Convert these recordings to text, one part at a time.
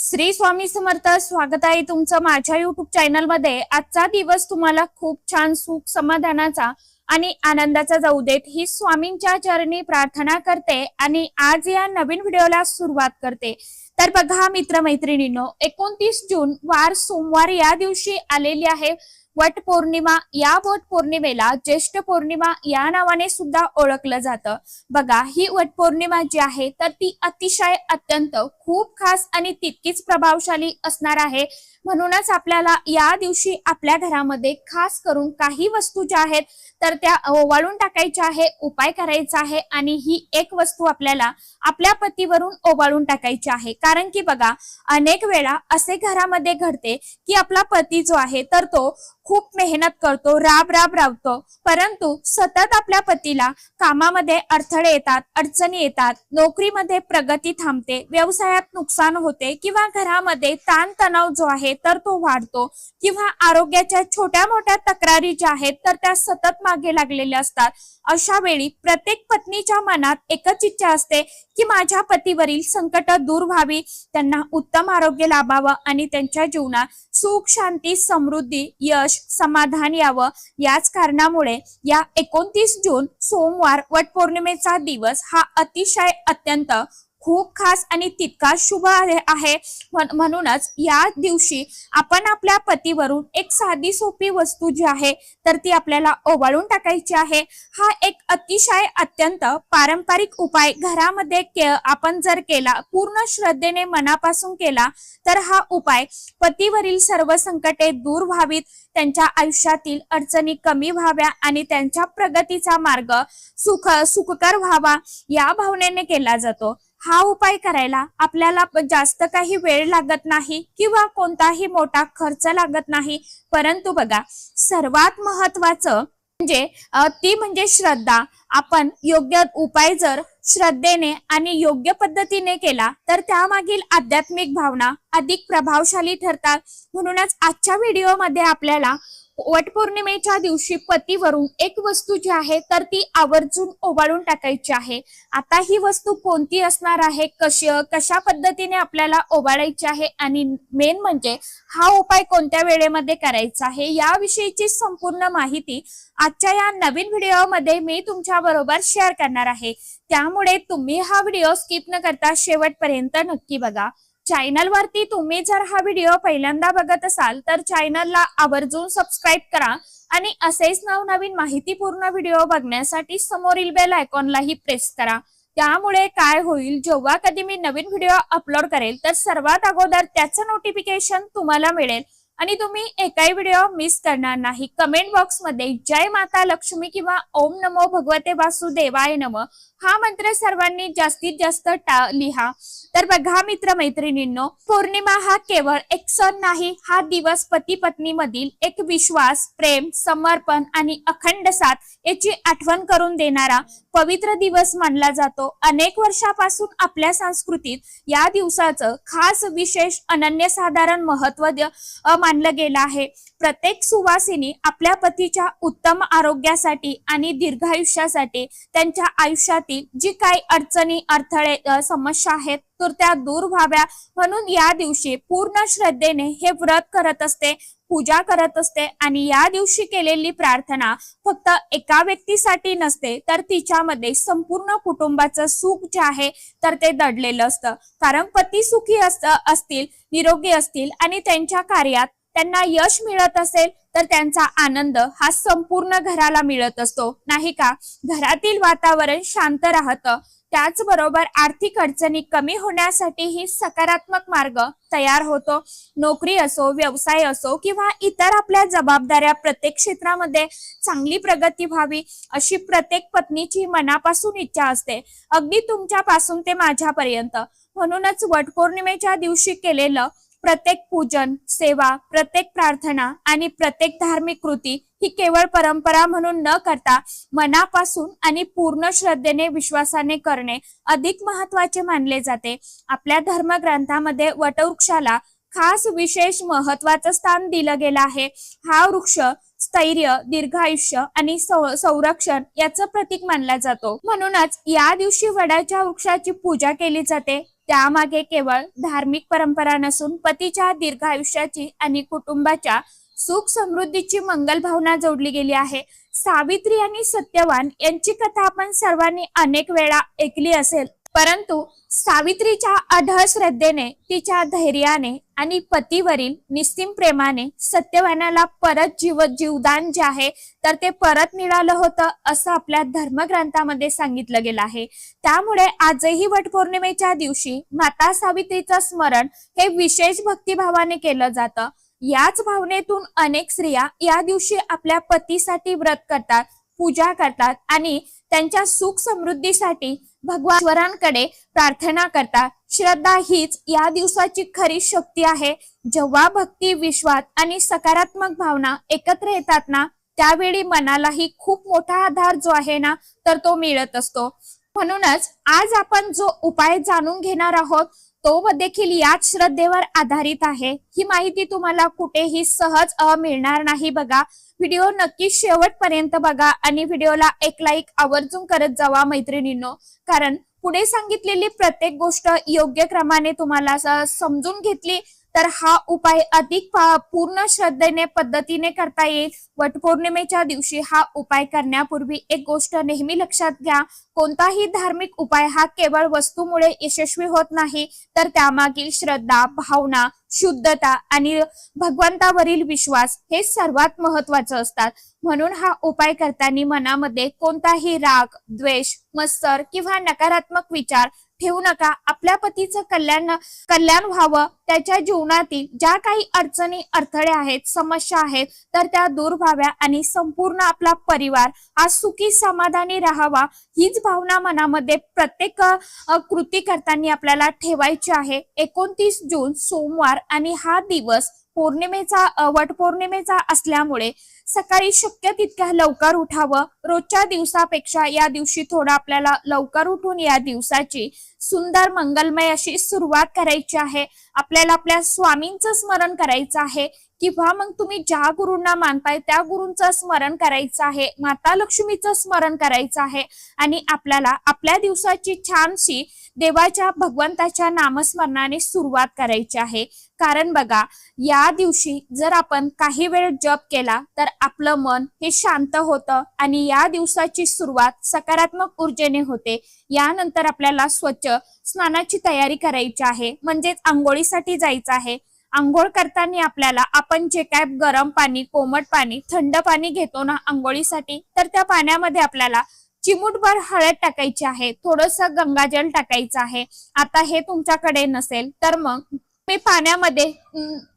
श्री स्वामी समर्थ. स्वागत आहे तुमचं माझ्या युट्यूब चॅनल मध्ये. आजचा दिवस तुम्हाला खूप छान सुख समाधानाचा आणि आनंदाचा जाऊ देत ही स्वामींच्या चरणी प्रार्थना करते आणि आज या नवीन व्हिडिओला सुरुवात करते. तर बघा मित्रमैत्रिणींनो, 29 जून वार सोमवार या दिवशी आलेली आहे वट पौर्णिमा. या वट पौर्णिमेला ज्येष्ठ पौर्णिमा या नावाने सुद्धा ओळखलं जातं. बघा, ही वट पौर्णिमा जी आहे तर ती अतिशय अत्यंत खूप खास आणि तितकीच प्रभावशाली असणार आहे. म्हणूनच आपल्याला या दिवशी आपल्या घरामध्ये खास करून काही वस्तू ज्या आहेत तर त्या ओवाळून टाकायच्या आहे, उपाय करायचा आहे आणि ही एक वस्तू आपल्याला आपल्या पतीवरून ओवाळून टाकायची आहे. कारण की बघा, अनेक वेळा असे घरामध्ये घडते की आपला पती जो आहे तर तो खूप मेहनत करतो, राबतो, परंतु सतत आपल्या पतीला कामामध्ये अडथळे येतात, अडचणी येतात, नोकरीमध्ये प्रगती थांबते, व्यवसायात नुकसान होते किंवा घरामध्ये ताणतणाव जो आहे तर तो वाढतो किंवा आरोग्याच्या छोट्या मोठ्या तक्रारी ज्या आहेत तर त्या सतत मागे लागलेल्या असतात. अशा वेळी प्रत्येक पत्नीच्या मनात एकच इच्छा असते की माझ्या पतीवरील संकट दूर व्हावी, त्यांना उत्तम आरोग्य लाभावं आणि त्यांच्या जीवनात सुख, शांती, समृद्धी, यश, समाधान यावं. याच कारणामुळे या 29 जून सोमवार वटपौर्णिमेचा दिवस हा अतिशय अत्यंत खूप खास आणि तितका शुभ आहे. म्हणूनच या दिवशी आपण आपल्या पतीवरून एक साधी सोपी वस्तू जी आहे तर ती आपल्याला ओवाळून टाकायची आहे. हा एक अतिशय अत्यंत पारंपरिक उपाय घरामध्ये आपण जर केला, पूर्ण श्रद्धेने मनापासून केला तर हा उपाय पतीवरील सर्व संकटे दूर व्हावीत, त्यांच्या आयुष्यातील अडचणी कमी व्हाव्या आणि त्यांच्या प्रगतीचा मार्ग सुखकर व्हावा या भावनेने केला जातो. हा उपाय करायला आपल्याला जास्त काही वेळ लागत नाही किंवा कोणताही मोठा खर्च लागत नाही, परंतु बघा, सर्वात महत्वाचं म्हणजे श्रद्धा. आपण योग्य उपाय जर श्रद्धेने आणि योग्य पद्धतीने केला तर त्यामागील आध्यात्मिक भावना अधिक प्रभावशाली ठरतात. म्हणूनच आजच्या व्हिडिओमध्ये आपल्याला वटपौर्णिमेच्या दिवशी पतीवरून एक वस्तू जी आहे तर ती आवर्जून ओवाळून टाकायची आहे. आता ही वस्तू कोणती असणार आहे, कशा पद्धतीने आपल्याला ओवाळायची आहे आणि मेन म्हणजे हा उपाय कोणत्या वेळेमध्ये करायचा आहे याविषयीची संपूर्ण माहिती आजच्या या नवीन व्हिडिओमध्ये मी तुमच्या बरोबर शेअर करणार आहे. त्यामुळे तुम्ही हा व्हिडिओ स्किप न करता शेवटपर्यंत नक्की बघा. चॅनल वरती तुम्ही जर हा व्हिडिओ पहिल्यांदा बघत असाल तर चॅनलला आवर्जून सबस्क्राईब करा आणि असेच नवनवीन माहितीपूर्ण व्हिडिओ बघण्यासाठी समोरील बेल आयकॉनलाही प्रेस करा. त्यामुळे काय होईल, जेव्हा कधी मी नवीन व्हिडिओ अपलोड करेल तर सर्वात अगोदर त्याचं नोटिफिकेशन तुम्हाला मिळेल आणि तुम्ही एकही व्हिडिओ मिस करणार नाही. कमेंट बॉक्स मध्ये जय माता लक्ष्मी किंवा ओम नमो भगवते वासुदेवाय नमः हा मंत्र सर्वांनी जास्तीत जास्त लिहा. तर बघा मित्रमैत्रिणींनो, पौर्णिमा हा केवळ एक सण नाही, हा दिवस पती पत्नी मधील एक विश्वास, प्रेम, समर्पण आणि अखंड साथ याची आठवण करून देणारा पवित्र दिवस मानला जातो. अनेक वर्षापासून आपल्या संस्कृतीत या दिवसाचं खास, विशेष, अनन्यसाधारण महत्त्व मानलं गेलं आहे. प्रत्येक सुवासिनी आपल्या पतीच्या उत्तम आरोग्यासाठी आणि दीर्घायुष्यासाठी त्यांच्या आयुष्यातील जी काही अडचणी, अडथळे, समस्या आहेत तर त्या दूर व्हाव्या म्हणून या दिवशी पूर्ण श्रद्धेने हे व्रत करत असते, पूजा करत असते आणि या दिवशी केलेली प्रार्थना फक्त एका व्यक्तीसाठी नसते तर तिच्यामध्ये संपूर्ण कुटुंबाचं सुख जे आहे तर ते दडलेलं असतं. कारण पती सुखी असतील, निरोगी असतील आणि त्यांच्या कार्यात त्यांना यश मिळत असेल तर त्यांचा आनंद हा संपूर्ण घराला मिळत असतो, नाही का? घरातील वातावरण शांत राहतं, त्याचबरोबर आर्थिक अडचणी कमी होण्यासाठीही सकारात्मक मार्ग तयार होतो. नोकरी असो, व्यवसाय असो किंवा इतर आपल्या जबाबदाऱ्या, प्रत्येक क्षेत्रामध्ये चांगली प्रगती व्हावी अशी प्रत्येक पत्नीची मनापासून इच्छा असते, अगदी तुमच्यापासून ते माझ्यापर्यंत. म्हणूनच वटपौर्णिमेच्या दिवशी केलेलं प्रत्येक पूजन, सेवा, प्रत्येक प्रार्थना आणि प्रत्येक धार्मिक कृती ही केवळ परंपरा म्हणून न करता मनापासून आणि पूर्ण श्रद्धेने, विश्वासाने करणे अधिक महत्त्वाचे मानले जाते. आपल्या धर्मग्रंथामध्ये वटवृक्षाला खास, विशेष, महत्त्वाचं स्थान दिलं गेलं आहे. हा वृक्ष स्थैर्य, दीर्घायुष्य आणि संरक्षण याचं प्रतीक मानला जातो. म्हणूनच या दिवशी वडाच्या वृक्षाची पूजा केली जाते. त्यामागे केवळ धार्मिक परंपरा नसून पतीच्या दीर्घायुष्याची आणि कुटुंबाच्या सुख समृद्धीची मंगल भावना जोडली गेली आहे। सावित्री आणि सत्यवान यांची कथा आपण सर्वांनी अनेक वेळा ऐकली असेल, परंतु सावित्रीच्या अढळ श्रद्धेने, तिच्या धैर्याने आणि पतीवरील निस्सीम प्रेमाने सत्यवानाला परत जीवदान जे आहे तर ते परत मिळालं होतं असं आपल्या धर्मग्रंथामध्ये सांगितलं गेलं आहे। त्यामुळे आजही वटपौर्णिमेच्या दिवशी माता सावित्रीचं स्मरण हे विशेष भक्तिभावाने केलं जातं। याच भावनेतून अनेक स्त्रिया या दिवशी आपल्या पतीसाठी व्रत करतात, पूजा करतात आणि त्यांच्या सुख समृद्धीसाठी भगवानाकडे प्रार्थना करतात। श्रद्धा हीच या दिवसाची खरी शक्ती आहे। जेव्हा भक्ती, विश्वास आणि सकारात्मक भावना एकत्र येतात ना, त्यावेळी मनालाही खूप मोठा आधार जो आहे ना तर तो मिळत असतो। म्हणूनच आज आपण जो उपाय जाणून घेणार आहोत तो देखील याच श्रद्धेवर आधारित आहे। ही माहिती तुम्हाला कुठेही सहज मिळणार नाही बघा। व्हिडिओ नक्की शेवटपर्यंत बघा आणि व्हिडिओला एक लाईक आवर्जून करत जावा मैत्रिणींनो, कारण पुढे सांगितलेली प्रत्येक गोष्ट योग्य क्रमाने तुम्हाला समजून घेतली तर हा उपाय अधिक पूर्ण श्रद्धेने पद्धतीने करता येईल। वटपौर्णिमेच्या दिवशी हा उपाय करण्यापूर्वी एक गोष्ट नेहमी लक्षात घ्या, कोणताही धार्मिक उपाय हा केवळ वस्तूमुळे यशस्वी होत नाही, तर त्यामागील श्रद्धा, भावना, शुद्धता आणि भगवंतावरील विश्वास हे सर्वात महत्वाचं असतात। म्हणून हा उपाय करताना मनामध्ये कोणताही राग, द्वेष, मत्सर किंवा नकारात्मक विचार ठेवू नका। आपल्या पतीचं कल्याण व्हावं, त्याच्या जीवनातील ज्या काही अडचणी, अडथळे आहेत, समस्या आहेत तर त्या दूर व्हाव्या आणि संपूर्ण आपला परिवार आज सुखी समाधानी राहावा, हीच भावना मनामध्ये प्रत्येक कृती करताना आपल्याला ठेवायची आहे। 29 जून सोमवार आणि हा दिवस वटपौर्णिमेचा असल्यामुळे सकाळी शक्य तितक्या लवकर उठावं। रोजच्या दिवसापेक्षा या दिवशी थोडं आपल्याला लवकर उठून या दिवसाची सुंदर मंगलमय अशी सुरुवात करायची आहे। आपल्याला आपल्या स्वामींचं स्मरण करायचं आहे किंवा मग तुम्ही ज्या गुरूंना मानताय त्या गुरूंचं स्मरण करायचं आहे, माता लक्ष्मीचं स्मरण करायचं आहे आणि आपल्याला आपल्या दिवसाची छानशी देवाच्या, भगवंताच्या नामस्मरणाने सुरुवात करायची आहे। कारण बघा, या दिवशी जर आपण काही वेळ जप केला तर आपलं मन हे शांत होतं आणि या दिवसाची सुरुवात सकारात्मक ऊर्जेने होते। यानंतर आपल्याला स्वच्छ स्नानाची तयारी करायची आहे, म्हणजेच आंघोळीसाठी जायचं आहे। आंघोळ करताना आपल्याला आपण जे काय गरम पाणी, कोमट पाणी, थंड पाणी घेतो ना आंघोळीसाठी, तर त्या पाण्यामध्ये आपल्याला चिमूटभर हळद टाकायची आहे, थोडंसं गंगाजल टाकायचं आहे। आता हे तुमच्याकडे नसेल तर मग मी पाण्यामध्ये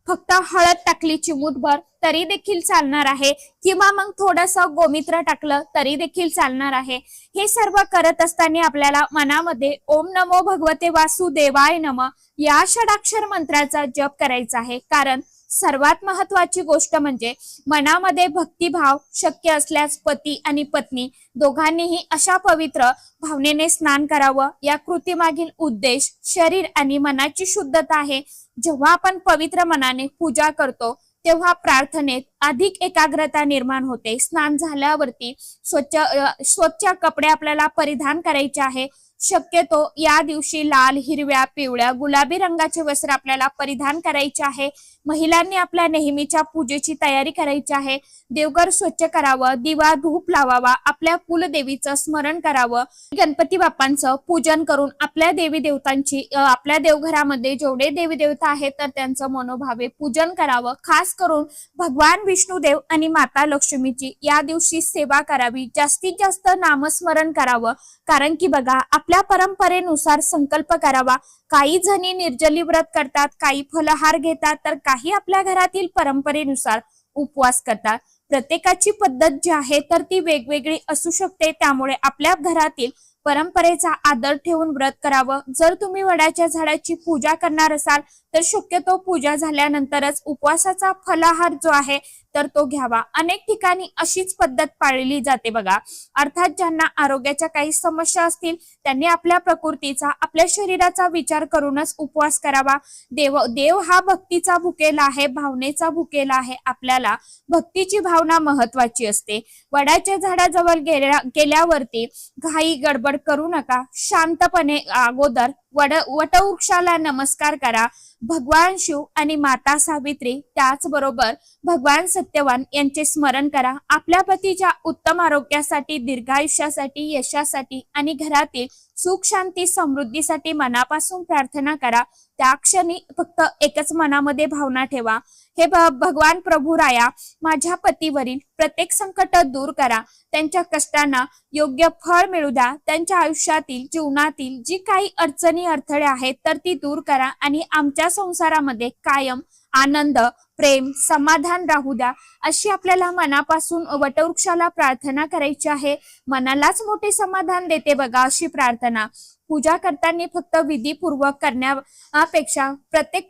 फक्त हळद टाकली चिमूटभर तरी देखील चालणार आहे, किंवा मग थोडंसं गोमित्र टाकलं तरी देखील चालणार आहे। हे सर्व करत असताना आपल्याला मनामध्ये ओम नमो भगवते वासुदेवाय नमः या षडाक्षर मंत्राचा जप करायचा आहे। कारण सर्वात महत्वाची गोष्ट म्हणजे मनामध्ये भक्तिभाव, शक्य असल्यास पती आणि पत्नी दोघांनीही अशा पवित्र भावनेने स्नान करावं। या कृतीमागील उद्देश शरीर आणि मनाची शुद्धता आहे। जेव्हा आपण पवित्र मनाने पूजा करतो तेव्हा प्रार्थनेत अधिक एकाग्रता निर्माण होते। स्नान झाल्यावरती स्वच्छ कपडे आपल्याला परिधान करायचे आहे। शक्यतो या दिवशी लाल, हिरव्या, पिवळ्या, गुलाबी रंगाचे वस्त्र आपल्याला परिधान करायचे आहे। महिलांनी आपल्या नेहमीच्या पूजेची तयारी करायची आहे। देवघर स्वच्छ करावं, दिवा धूप लावावा, आपल्या कुलदेवीचं स्मरण करावं, गणपती बाप्पांचं पूजन करून आपल्या देवी देवतांची, आपल्या देवघरामध्ये जेवढे देवी देवता आहेत तर त्यांचं मनोभावे पूजन करावं। खास करून भगवान विष्णुदेव आणि माता लक्ष्मीची या दिवशी सेवा करावी, जास्तीत जास्त नामस्मरण करावं। कारण की बघा, आपल्या परंपरेनुसार संकल्प करावा। काही जणी निर्जली व्रत करतात, काही फलहार घेतात, तर काही आपल्या घरातील परंपरेनुसार उपवास करतात। प्रत्येकाची पद्धत जी आहे तर ती वेगवेगळी असू शकते, त्यामुळे आपल्या घरातील परंपरेचा आदर ठेवून व्रत करावं। जर तुम्ही वडाच्या झाडाची पूजा करणार असाल तर शक्यतो पूजा झाल्यानंतरच उपवासाचा फलाहार जो आहे तर तो घ्यावा। अनेक ठिकाणी अशीच पद्धत पाळली जाते बघा। अर्थात ज्यांना आरोग्याच्या काही समस्या असतील त्यांनी आपल्या प्रकृतीचा, आपल्या शरीराचा विचार करूनच उपवास करावा। देव हा भक्तीचा भुकेला आहे, भावनेचा भुकेला आहे। आपल्याला भक्तीची भावना महत्वाची असते। वडाच्या झाडाजवळ गेल्यावरती घाई गडबड करू नका। शांतपणे अगोदर वटवृक्षाला नमस्कार करा. भगवान शिव आणि माता सावित्री त्याचबरोबर भगवान सत्यवान यांचे स्मरण करा. आपल्या पतीच्या उत्तम आरोग्यासाठी, दीर्घायुष्यासाठी, यशासाठी आणि घरातील सुख शांती समृद्धीसाठी मनापासून प्रार्थना करा. त्या क्षणी फक्त एकच मनामध्ये भावना ठेवा, हे भगवान प्रभू राया, माझ्या पतीवरील प्रत्येक संकट दूर करा. त्यांच्या कष्टांना योग्य फळ मिळू द्या. त्यांच्या आयुष्यातील, जीवनातील जी काही अडचणी अडथळे आहेत तर ती दूर करा आणि आमच्या संसारामध्ये कायम आनंद, प्रेम, समाधान राहू द्या. अशी आपल्याला मनापासून वटवृक्षाला प्रार्थना करायची आहे. मनालाच मोठे समाधान देते बघा अशी प्रार्थना. पूजा करताना फक्त विधीपूर्वक करण्यापेक्षा प्रत्येक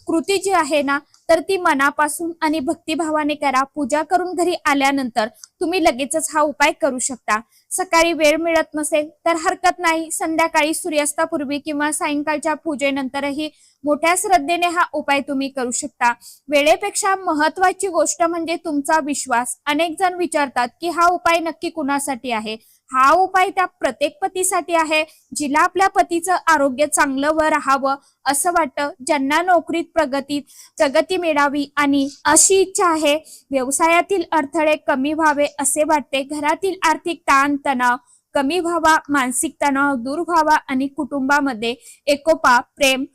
कृती जी आहे ना तर ती मनापासून आणि भक्तिभावाने करा. पूजा करून घरी आल्यानंतर तुम्ही लगेचच हा उपाय करू शकता. सकाळी वेळ मिळत नसेल तर हरकत नाही, संध्याकाळी सूर्यास्तापूर्वी किंवा सायंकाळच्या पूजेनंतरही मोठ्या श्रद्धेने हा उपाय तुम्ही करू शकता. वेळेपेक्षा महत्वाची गोष्ट म्हणजे तुमचा विश्वास. अनेक जण विचारतात की हा उपाय नक्की कुणासाठी आहे. हा उपाय त्या प्रत्येक पतीसाठी आहे जिला आपल्या पतीचं आरोग्य चांगलं व राहावं असं वाटतं, ज्यांना नोकरीत प्रगती मिळावी आणि अशी इच्छा आहे, व्यवसायातील अडथळे कमी व्हावे असे वाटते, घरातील आर्थिक ताण तणाव कमी व्हावा, मानसिक तणाव दूर व्हावा आणि कुटुंबामध्ये एकोपा, प्रेम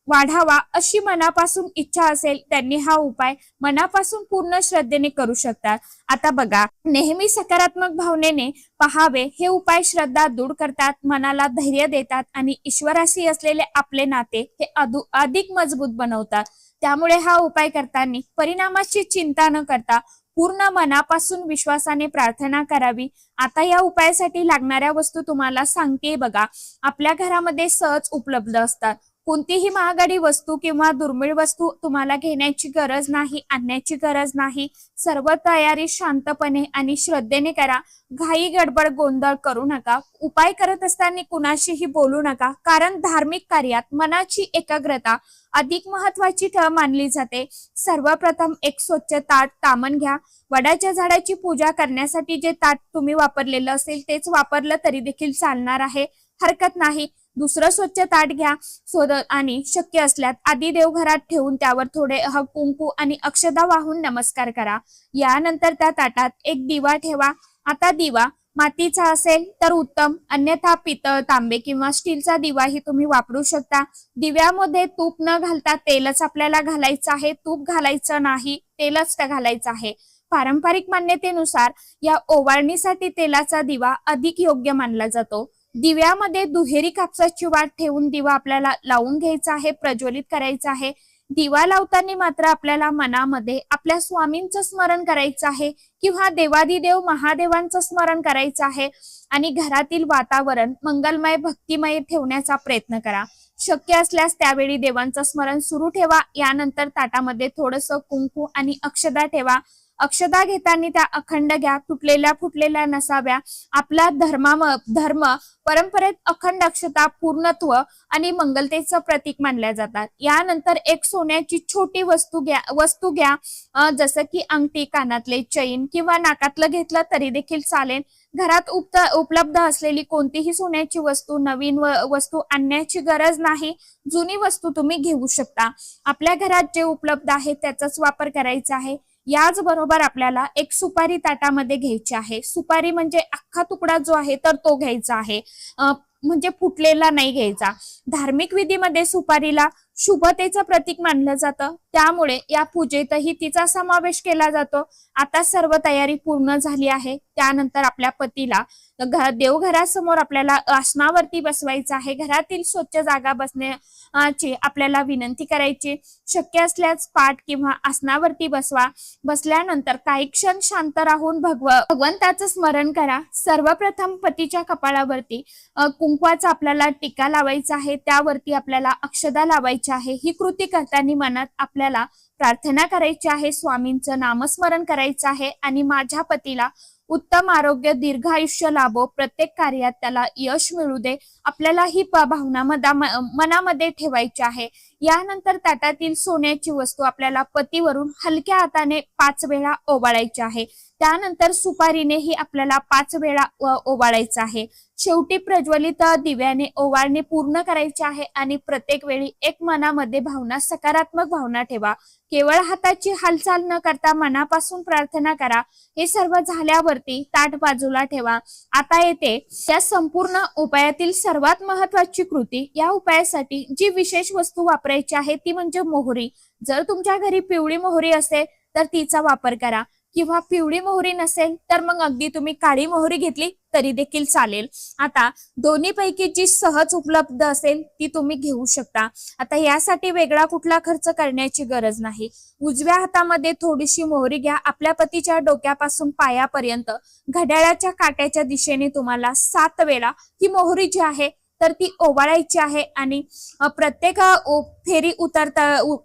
वाढावा अशी मनापासून इच्छा असेल त्यांनी हा उपाय मनापासून पूर्ण श्रद्धेने करू शकतात. आता बघा, नेहमी सकारात्मक भावनेने पहावे. हे उपाय श्रद्धा दूर करतात, मनाला धैर्य देतात आणि ईश्वराशी असलेले आपले नाते हे अधिक मजबूत बनवतात. त्यामुळे हा उपाय करताना परिणामाची चिंता न करता पूर्ण मनापासून विश्वासाने प्रार्थना करावी. आता या उपायासाठी लागणाऱ्या वस्तू तुम्हाला सांगते बघा. आपल्या घरामध्ये सहज उपलब्ध असतात. कोणतीही महागडी वस्तू किंवा दुर्मिळ वस्तू तुम्हाला घेण्याची गरज नाही, आणण्याची गरज नाही. सर्व तयारी शांतपणे आणि श्रद्धेने करा. घाई गडबड गोंधळ करू नका. उपाय करत असताना कुणाशीही बोलू नका, कारण धार्मिक कार्यात मनाची एकाग्रता अधिक महत्वाची मानली जाते. सर्वप्रथम एक स्वच्छ ताट तामण घ्या. वडाच्या झाडाची पूजा करण्यासाठी जे ताट तुम्ही वापरलेलं असेल तेच वापरलं तरी देखील चालणार आहे, हरकत नाही. दुसरं स्वच्छ ताट घ्या आणि शक्य असल्यास आधी देवघरात ठेवून त्यावर थोडे कुंकू आणि अक्षदा वाहून नमस्कार करा. यानंतर त्या ताटात एक दिवा ठेवा. आता दिवा मातीचा असेल तर उत्तम, अन्यथा पितळ, तांबे किंवा स्टीलचा दिवाही तुम्ही वापरू शकता. दिव्यामध्ये तूप न घालता तेलच आपल्याला घालायचं आहे. तूप घालायचं नाही, तेलच घालायचं आहे. पारंपरिक मान्यतेनुसार या ओवाळणीसाठी तेलाचा दिवा अधिक योग्य मानला जातो. दिव्यामध्ये दुहेरी कापसाची वाट ठेवून दिवा आपल्याला लावून घ्यायचा आहे, प्रज्वलित करायचा आहे. दिवा लावताना मात्र आपल्याला मनामध्ये आपल्या स्वामींचं स्मरण करायचं आहे किंवा देवादिदेव महादेवांचं स्मरण करायचं आहे आणि घरातील वातावरण मंगलमय, भक्तिमय ठेवण्याचा प्रयत्न करा. शक्य असल्यास त्यावेळी देवांचं स्मरण सुरू ठेवा. यानंतर ताटामध्ये थोडंसं कुंकू आणि अक्षदा ठेवा. अक्षदा घेताना त्या अखंड घ्या, तुटलेल्या फुटलेल्या नसाव्या. आपला धर्म परंपरेत अखंड अक्षता पूर्णत्व आणि मंगलतेचं प्रतीक मानल्या जातात. यानंतर एक सोन्याची छोटी वस्तू घ्या, जसं की अंगठी, कानातले, चैन किंवा नाकातलं घेतलं तरी देखील चालेल. घरात उपलब्ध असलेली कोणतीही सोन्याची वस्तू, नवीन वस्तू आणण्याची गरज नाही. जुनी वस्तू तुम्ही घेऊ शकता. आपल्या घरात जे उपलब्ध आहे त्याचाच वापर करायचा आहे. याचबरोबर आपल्याला एक सुपारी ताटामध्ये घ्यायची आहे. सुपारी म्हणजे अख्खा तुकडा जो आहे तर तो घ्यायचा आहे, म्हणजे फुटलेला नाही घ्यायचा. धार्मिक विधीमध्ये सुपारीला शुभतेचं प्रतीक मानलं जातं, त्यामुळे या पूजेतही तिचा समावेश केला जातो. आता सर्व तयारी पूर्ण झाली आहे. त्यानंतर आपल्या पतीला देवघरासमोर आपल्याला आसनावरती बसवायचं आहे. घरातील स्वच्छ जागा बसण्याची आपल्याला विनंती करायची. शक्य असल्यास पाठ किंवा आसनावरती बसवा. बसल्यानंतर काही क्षण शांत राहून भगवंताचं स्मरण करा. सर्वप्रथम पतीच्या कपाळावरती कुंकवाचा आपल्याला टिका लावायचा आहे. त्यावरती आपल्याला अक्षदा लावायची आहे. ही कृती करताना मनात आपल्याला प्रार्थना करायची आहे, स्वामींचं नामस्मरण करायचं आहे आणि माझ्या पतीला उत्तम आरोग्य, दीर्घ आयुष्य लाभो, प्रत्येक कार्यात त्याला यश मिळू दे, आपल्याला ही भावना मनामध्ये ठेवायची आहे. यानंतर ताटातील सोन्याची वस्तू आपल्याला पतीवरून हलक्या हाताने 5 वेळा ओवाळायची आहे. त्यानंतर सुपारीनेही आपल्याला 5 वेळा ओवाळायचं आहे. शेवटी प्रज्वलित दिव्याने ओवाळणी पूर्ण करायची आहे आणि प्रत्येक वेळी एक मनामध्ये भावना, सकारात्मक भावना ठेवा. केवळ हाताची हालचाल न करता मनापासून प्रार्थना करा. हे सर्व झाल्यावरती ताट बाजूला ठेवा. आता येते या संपूर्ण उपायातील सर्वात महत्वाची कृती. या उपायासाठी जी विशेष वस्तू वापरायची आहे ती म्हणजे मोहरी. जर तुमच्या घरी पिवळी मोहरी असेल तर तिचा वापर करा, किंवा पिवळी मोहरी नसेल तर मग अगदी तुम्ही काळी मोहरी घेतली तरी देखील चालेल. आता दोन्ही पैकी जी सहज उपलब्ध असेल ती तुम्ही घेऊ शकता. आता यासाठी वेगळा कुठला खर्च करण्याची गरज नाही. उजव्या हातामध्ये थोडीशी मोहरी घ्या. आपल्या पतीच्या डोक्यापासून पायापर्यंत घड्याळाच्या काट्याच्या दिशेने तुम्हाला 7 वेळा ही मोहरी जी आहे तर ती ओवाळायची आहे. आणि प्रत्येक फेरी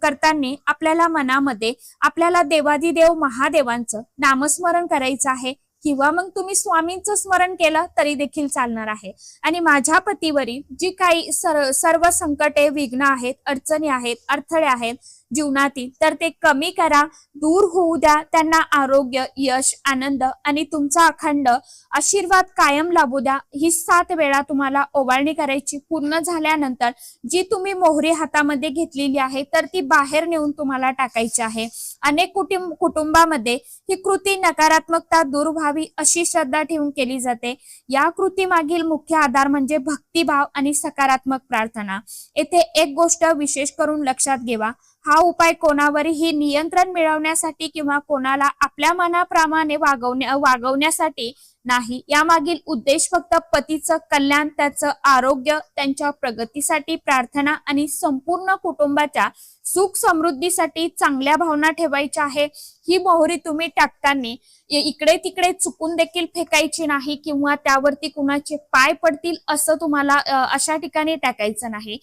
करताना आपल्याला मनामध्ये आपल्याला देवादिदेव महादेवांचं नामस्मरण करायचं आहे, किंवा मग तुम्ही स्वामींचं स्मरण केलं तरी देखील चालणार आहे. आणि माझ्या पतीवरील जी काही सर्व संकटे, विघ्न आहेत, अडचणी आहेत, अडथळे आहेत जीवनातील, तर ते कमी करा, दूर होऊ द्या. त्यांना आरोग्य, यश, आनंद आणि तुमचा अखंड आशीर्वाद कायम लाभू द्या. ही 7 वेळा तुम्हाला ओवाळणी करायची. पूर्ण झाल्यानंतर जी तुम्ही मोहरी हातामध्ये घेतलेली आहे तर ती बाहेर नेऊन तुम्हाला टाकायची आहे. अनेक कुटुंबामध्ये ही कृती नकारात्मकता दूर व्हावी अशी श्रद्धा ठेवून केली जाते. या कृती मागील मुख्य आधार म्हणजे भक्तिभाव आणि सकारात्मक प्रार्थना. येथे एक गोष्ट विशेष करून लक्षात घ्यावा. हा उपाय कोणावरही नियंत्रण मिळवण्यासाठी किंवा कोणाला आपल्या मनाप्रमाणे वागवण्यासाठी नाही. यामागील उद्देश फक्त पतीचं कल्याण, त्याचं आरोग्य, त्यांच्या प्रगतीसाठी प्रार्थना आणि संपूर्ण कुटुंबाच्या सुख समृद्धीसाठी चांगल्या भावना ठेवायच्या आहे. ही मोहरी तुम्ही टाकताना इकडे तिकडे चुकून देखील फेकायची नाही, किंवा त्यावरती कुणाचे पाय पडतील असं तुम्हाला अशा ठिकाणी टाकायचं नाही.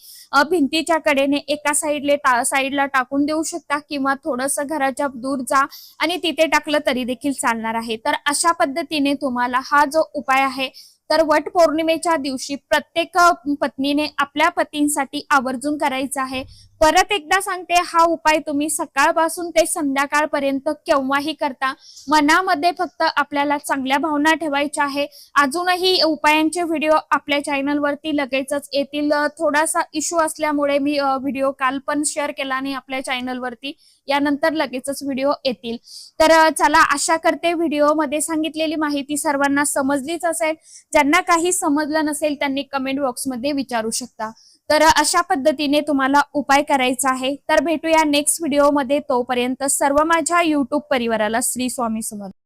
भिंतीच्या कडेने एका साईडला टाकून देऊ शकता, किंवा थोडस घराच्या दूर जा आणि तिथे टाकलं तरी देखील चालणार आहे. तर अशा पद्धतीने तुम्हाला हा जो उपाय आहे तर वट पौर्णिमेच्या दिवशी प्रत्येक पत्नीने आपल्या पतींसाठी आवर्जून करायचा आहे. परत एकदा सांगते, हा उपाय तुम्ही सकाळपासून ते संध्याकाळपर्यंत केव्हाही करता. मनामध्ये फक्त आपल्याला चांगल्या भावना ठेवायच्या आहे. अजूनही उपायांचे व्हिडिओ आपल्या चॅनलवरती लगेचच येतील. थोडासा इश्यू असल्यामुळे मी व्हिडिओ काल पण शेअर केला नाही आपल्या चॅनलवरती. यानंतर लगेचच व्हिडिओ येतील. तर चला, आशा करते व्हिडिओ मध्ये सांगितलेली माहिती सर्वांना समजलीच असेल. ज्यांना काही समजलं नसेल त्यांनी कमेंट बॉक्समध्ये विचारू शकता. तर अशा पद्धतीने तुम्हाला उपाय करायचा आहे. तर भेटूया नेक्स्ट व्हिडिओ मध्ये. तोपर्यंत सर्व माझ्या युट्यूब परिवाराला श्री स्वामी समर्थ.